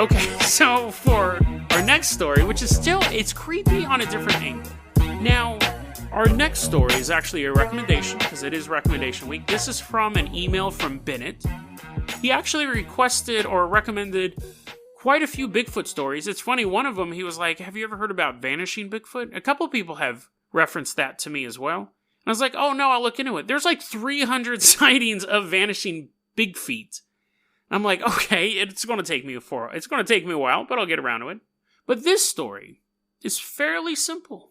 Okay, so for our next story, which is still, it's creepy on a different angle. Now, our next story is actually a recommendation, because it is recommendation week. This is from an email from Bennett. He actually requested or recommended quite a few Bigfoot stories. It's funny, one of them, he was like, have you ever heard about vanishing Bigfoot? A couple people have referenced that to me as well. And I was like, oh no, I'll look into it. There's like 300 sightings of vanishing Bigfeet. I'm like, okay, it's going to take me a while, but I'll get around to it. But this story is fairly simple.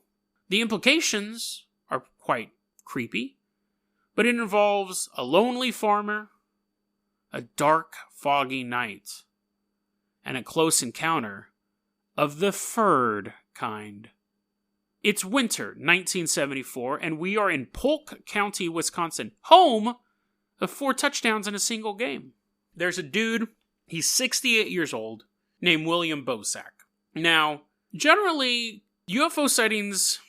The implications are quite creepy, but it involves a lonely farmer, a dark, foggy night, and a close encounter of the furred kind. It's winter, 1974, and we are in Polk County, Wisconsin, home of 4 touchdowns in a single game. There's a dude, he's 68 years old, named William Bosak. Now, generally, UFO sightings,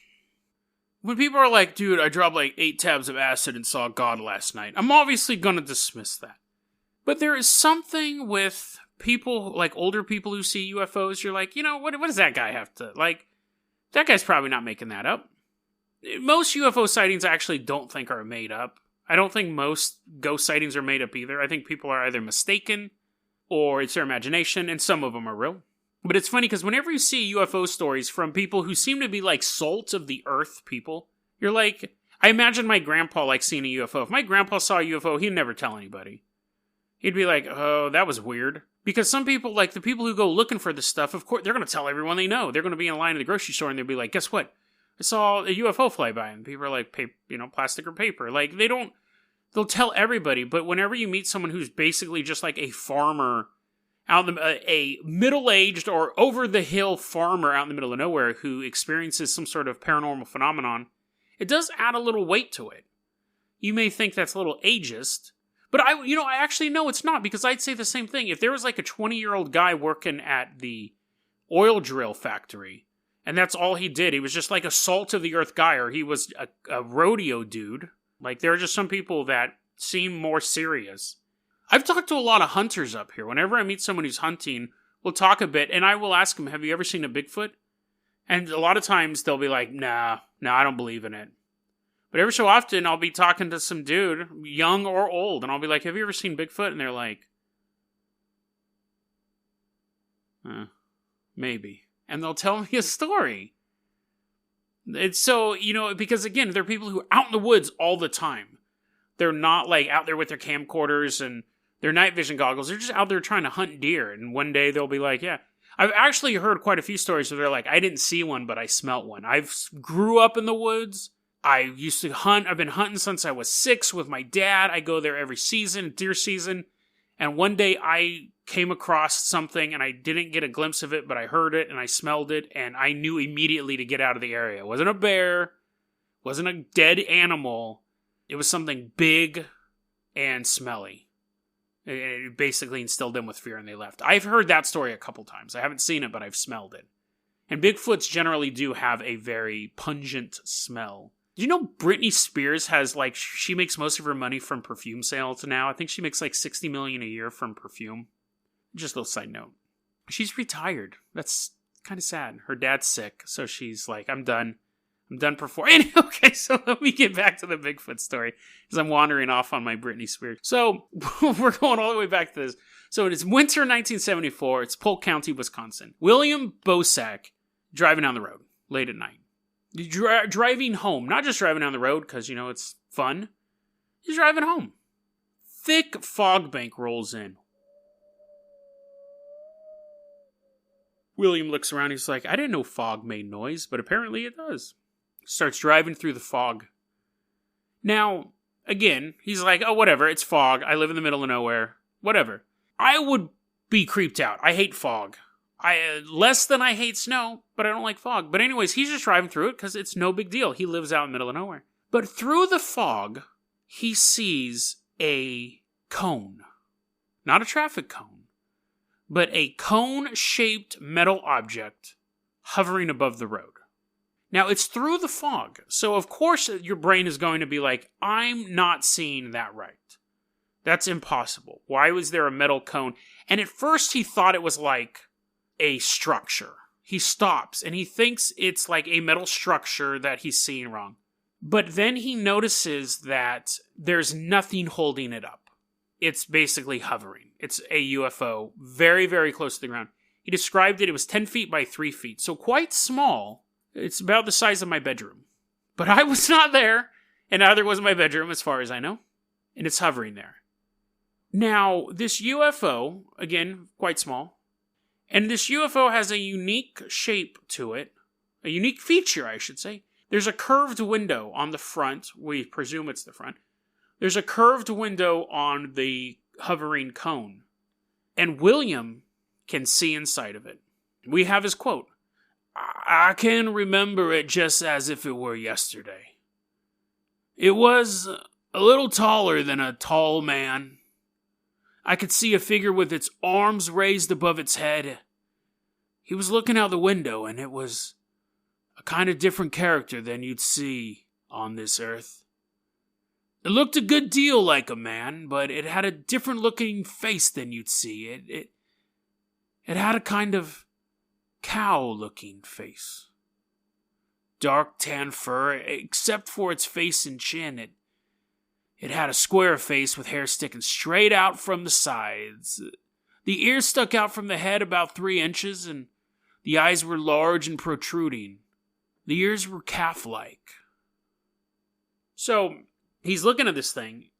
when people are like, dude, I dropped like 8 tabs of acid and saw God last night, I'm obviously going to dismiss that. But there is something with people, like older people who see UFOs, you're like, you know, what does that guy have to, like, that guy's probably not making that up. Most UFO sightings I actually don't think are made up. I don't think most ghost sightings are made up either. I think people are either mistaken or it's their imagination, and some of them are real. But it's funny because whenever you see UFO stories from people who seem to be like salt of the earth people, you're like, I imagine my grandpa like seeing a UFO. If my grandpa saw a UFO, he'd never tell anybody. He'd be like, oh, that was weird. Because some people, like the people who go looking for this stuff, of course, they're going to tell everyone they know. They're going to be in line at the grocery store and they'll be like, guess what? I saw a UFO fly by. And people are like, plastic or paper. Like, they'll tell everybody. But whenever you meet someone who's basically just like a farmer, a middle-aged or over-the-hill farmer out in the middle of nowhere who experiences some sort of paranormal phenomenon, it does add a little weight to it. You may think that's a little ageist, but I actually know it's not, because I'd say the same thing. If there was like a 20-year-old guy working at the oil drill factory, and that's all he did, he was just like a salt-of-the-earth guy, or he was a rodeo dude. Like, there are just some people that seem more serious. I've talked to a lot of hunters up here. Whenever I meet someone who's hunting, we'll talk a bit, and I will ask them, have you ever seen a Bigfoot? And a lot of times they'll be like, nah, I don't believe in it. But every so often, I'll be talking to some dude, young or old, and I'll be like, have you ever seen Bigfoot? And they're like, maybe. And they'll tell me a story. It's so, because again, they're people who are out in the woods all the time. They're not like out there with their camcorders and their night vision goggles. They're just out there trying to hunt deer. And one day they'll be like, yeah. I've actually heard quite a few stories where they're like, I didn't see one, but I smelt one. I've grew up in the woods. I used to hunt. I've been hunting since I was 6 with my dad. I go there every season, deer season. And one day I came across something and I didn't get a glimpse of it, but I heard it and I smelled it and I knew immediately to get out of the area. It wasn't a bear. It wasn't a dead animal. It was something big and smelly. It basically instilled them with fear and they left. I've heard that story a couple times. I haven't seen it, but I've smelled it. And Bigfoots generally do have a very pungent smell. Do you know Britney Spears has, like, she makes most of her money from perfume sales now? I think she makes like $60 million a year from perfume. Just a little side note. She's retired. That's kind of sad. Her dad's sick, so she's like, I'm done. I'm done performing. Okay, so let me get back to the Bigfoot story, because I'm wandering off on my Britney Spears. So, we're going all the way back to this. So, it's winter 1974. It's Polk County, Wisconsin. William Bosak driving down the road late at night. Driving home. Not just driving down the road, because, it's fun. He's driving home. Thick fog bank rolls in. William looks around. He's like, I didn't know fog made noise, but apparently it does. Starts driving through the fog. Now, again, he's like, oh, whatever, it's fog. I live in the middle of nowhere. Whatever. I would be creeped out. I hate fog. Less than I hate snow, but I don't like fog. But anyways, he's just driving through it because it's no big deal. He lives out in the middle of nowhere. But through the fog, he sees a cone. Not a traffic cone, but a cone-shaped metal object hovering above the road. Now, it's through the fog, so of course your brain is going to be like, I'm not seeing that right. That's impossible. Why was there a metal cone? And at first he thought it was like a structure. He stops and he thinks it's like a metal structure that he's seeing wrong. But then he notices that there's nothing holding it up. It's basically hovering. It's a UFO, very, very close to the ground. He described it was 10 feet by 3 feet, so quite small. It's about the size of my bedroom. But I was not there, and neither was my bedroom as far as I know. And it's hovering there. Now, this UFO, again, quite small, and this UFO has a unique shape to it, a unique feature, I should say. There's a curved window on the front. We presume it's the front. There's a curved window on the hovering cone. And William can see inside of it. We have his quote. I can remember it just as if it were yesterday. It was a little taller than a tall man. I could see a figure with its arms raised above its head. He was looking out the window, and it was a kind of different character than you'd see on this earth. It looked a good deal like a man, but it had a different looking face than you'd see. It had a kind of cow-looking face. Dark tan fur, except for its face and chin. It had a square face with hair sticking straight out from the sides. The ears stuck out from the head about 3 inches, and the eyes were large and protruding. The ears were calf-like. So, he's looking at this thing,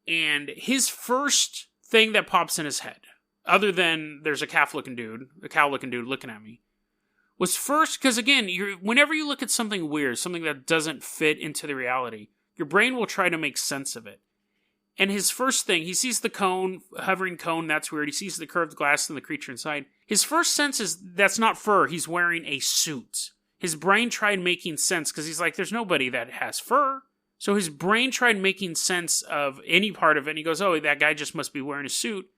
and his first thing that pops in his head, other than there's a cow-looking dude looking at me, was first, because again, whenever you look at something weird, something that doesn't fit into the reality, your brain will try to make sense of it. And his first thing, he sees the cone, hovering cone, that's weird. He sees the curved glass and the creature inside. His first sense is, that's not fur, he's wearing a suit. His brain tried making sense, because he's like, there's nobody that has fur. So his brain tried making sense of any part of it, and he goes, oh, that guy just must be wearing a suit.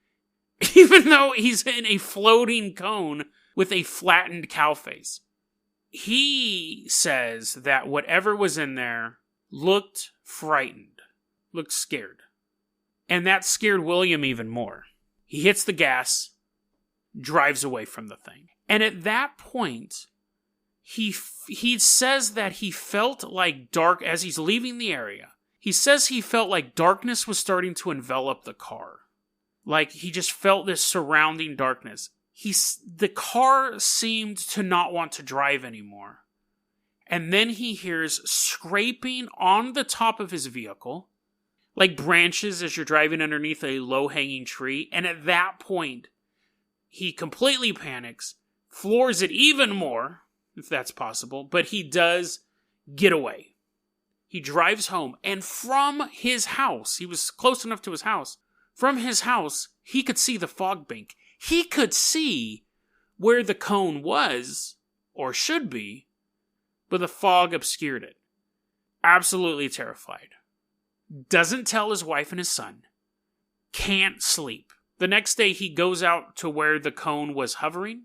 Even though he's in a floating cone with a flattened cow face. He says that whatever was in there looked frightened, looked scared. And that scared William even more. He hits the gas, drives away from the thing. And at that point, he says that he felt like as he's leaving the area, he says he felt like darkness was starting to envelop the car. Like he just felt this surrounding darkness. The car seemed to not want to drive anymore. And then he hears scraping on the top of his vehicle, like branches as you're driving underneath a low-hanging tree. And at that point, he completely panics, floors it even more, if that's possible, but he does get away. He drives home, and from his house, he was close enough to his house, from his house, he could see the fog bank. He could see where the cone was, or should be, but the fog obscured it. Absolutely terrified. Doesn't tell his wife and his son. Can't sleep. The next day he goes out to where the cone was hovering.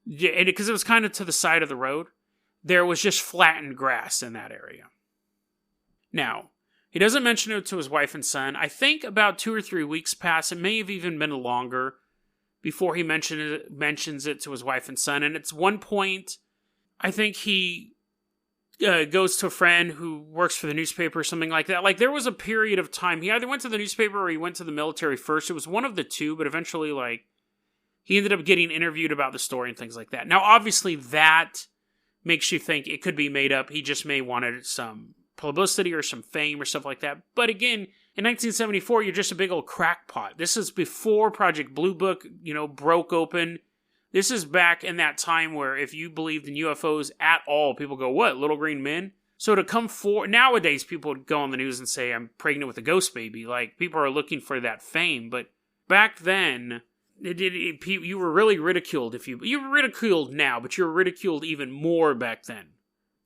Because it was kind of to the side of the road. There was just flattened grass in that area. Now, he doesn't mention it to his wife and son. I think about 2 or 3 weeks pass. It may have even been longer before he mentions it to his wife and son. And at one point, I think he goes to a friend who works for the newspaper or something like that. Like, there was a period of time. He either went to the newspaper or he went to the military first. It was one of the two, but eventually, like, he ended up getting interviewed about the story and things like that. Now, obviously, that makes you think it could be made up. He just may wanted some publicity or some fame or stuff like that. But again, in 1974, you're just a big old crackpot. This is before Project Blue Book, broke open. This is back in that time where if you believed in UFOs at all, people go, what, little green men? So to come forward, nowadays people would go on the news and say, I'm pregnant with a ghost baby. Like, people are looking for that fame. But back then, you were really ridiculed. You were ridiculed now, but you were ridiculed even more back then.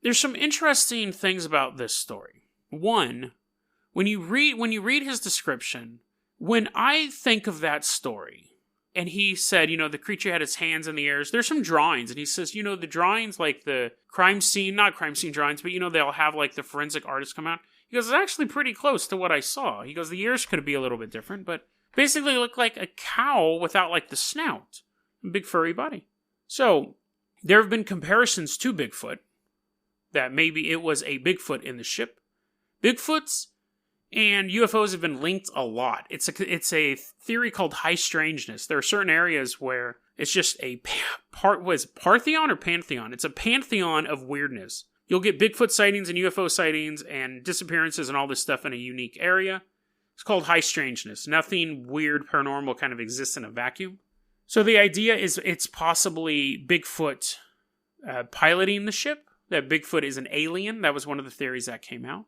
There's some interesting things about this story. One, when you read his description, when I think of that story, and he said, the creature had its hands in the air, there's some drawings, and he says, the drawings, like the not crime scene drawings, but they'll have like the forensic artists come out. He goes, it's actually pretty close to what I saw. He goes, the ears could be a little bit different, but basically looked like a cow without like the snout and big furry body. So, there have been comparisons to Bigfoot, that maybe it was a Bigfoot in the ship. Bigfoots and UFOs have been linked a lot. It's a theory called high strangeness. There are certain areas where it's just a Parthenon or Pantheon? It's a pantheon of weirdness. You'll get Bigfoot sightings and UFO sightings and disappearances and all this stuff in a unique area. It's called high strangeness. Nothing weird paranormal kind of exists in a vacuum. So the idea is it's possibly Bigfoot piloting the ship, that Bigfoot is an alien. That was one of the theories that came out.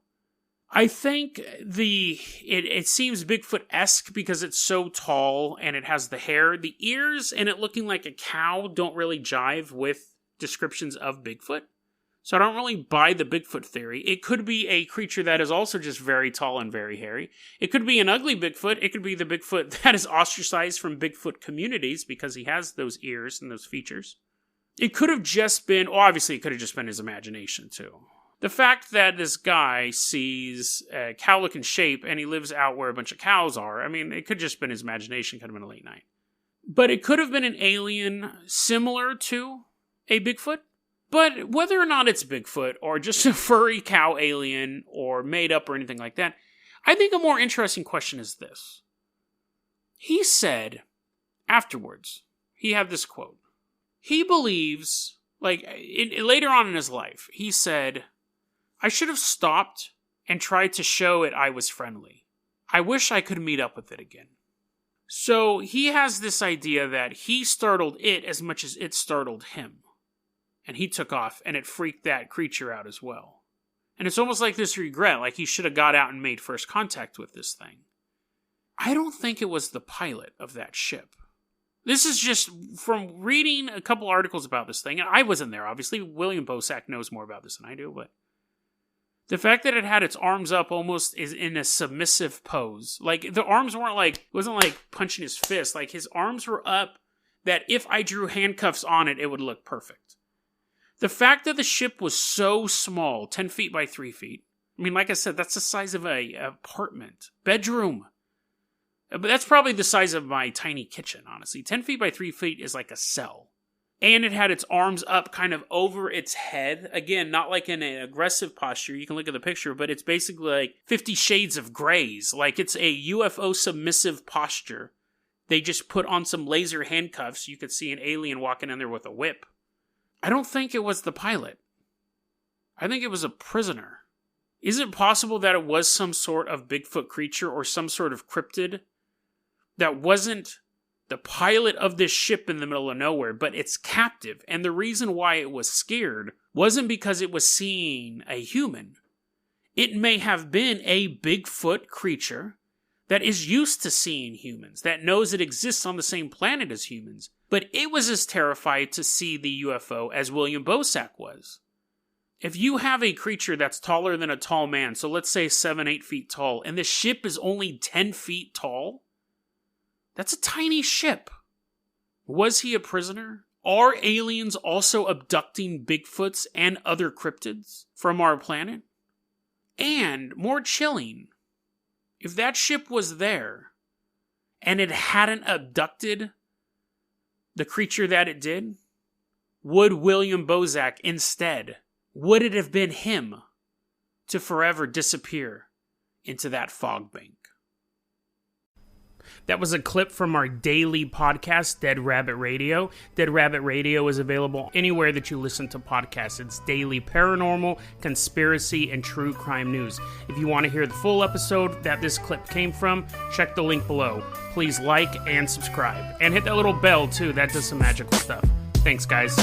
I think it seems Bigfoot-esque because it's so tall and it has the hair. The ears and it looking like a cow don't really jive with descriptions of Bigfoot. So I don't really buy the Bigfoot theory. It could be a creature that is also just very tall and very hairy. It could be an ugly Bigfoot. It could be the Bigfoot that is ostracized from Bigfoot communities because he has those ears and those features. It could have just been, obviously it could have just been his imagination too. The fact that this guy sees a cow-looking shape and he lives out where a bunch of cows are, I mean, it could have just been his imagination, could have been a late night. But it could have been an alien similar to a Bigfoot. But whether or not it's Bigfoot or just a furry cow alien or made up or anything like that, I think a more interesting question is this. He said afterwards, he had this quote. He believes, later on in his life, he said, I should have stopped and tried to show it I was friendly. I wish I could meet up with it again. So he has this idea that he startled it as much as it startled him. And he took off, and it freaked that creature out as well. And it's almost like this regret, like he should have got out and made first contact with this thing. I don't think it was the pilot of that ship. This is just from reading a couple articles about this thing, and I wasn't there, obviously. William Bosak knows more about this than I do, but the fact that it had its arms up almost is in a submissive pose. Like, the arms weren't it wasn't like punching his fist. Like, his arms were up that if I drew handcuffs on it, it would look perfect. The fact that the ship was so small, 10 feet by 3 feet, I mean, like I said, that's the size of an apartment, bedroom. But that's probably the size of my tiny kitchen, honestly. 10 feet by 3 feet is like a cell. And it had its arms up kind of over its head. Again, not like in an aggressive posture. You can look at the picture, but it's basically like 50 Shades of Grays. Like it's a UFO submissive posture. They just put on some laser handcuffs. You could see an alien walking in there with a whip. I don't think it was the pilot. I think it was a prisoner. Is it possible that it was some sort of Bigfoot creature or some sort of cryptid that wasn't the pilot of this ship in the middle of nowhere, but its captive? And the reason why it was scared wasn't because it was seeing a human. It may have been a Bigfoot creature that is used to seeing humans, that knows it exists on the same planet as humans, but it was as terrified to see the UFO as William Bosak was. If you have a creature that's taller than a tall man, so let's say 7-8 feet tall, and the ship is only 10 feet tall, that's a tiny ship. Was he a prisoner? Are aliens also abducting Bigfoots and other cryptids from our planet? And, more chilling, if that ship was there, and it hadn't abducted the creature that it did, would William Bosak instead, would it have been him to forever disappear into that fog bank? That was a clip from our daily podcast, Dead Rabbit Radio. Dead Rabbit Radio is available anywhere that you listen to podcasts. It's daily paranormal, conspiracy, and true crime news. If you want to hear the full episode that this clip came from, check the link below. Please like and subscribe. And hit that little bell, too. That does some magical stuff. Thanks, guys.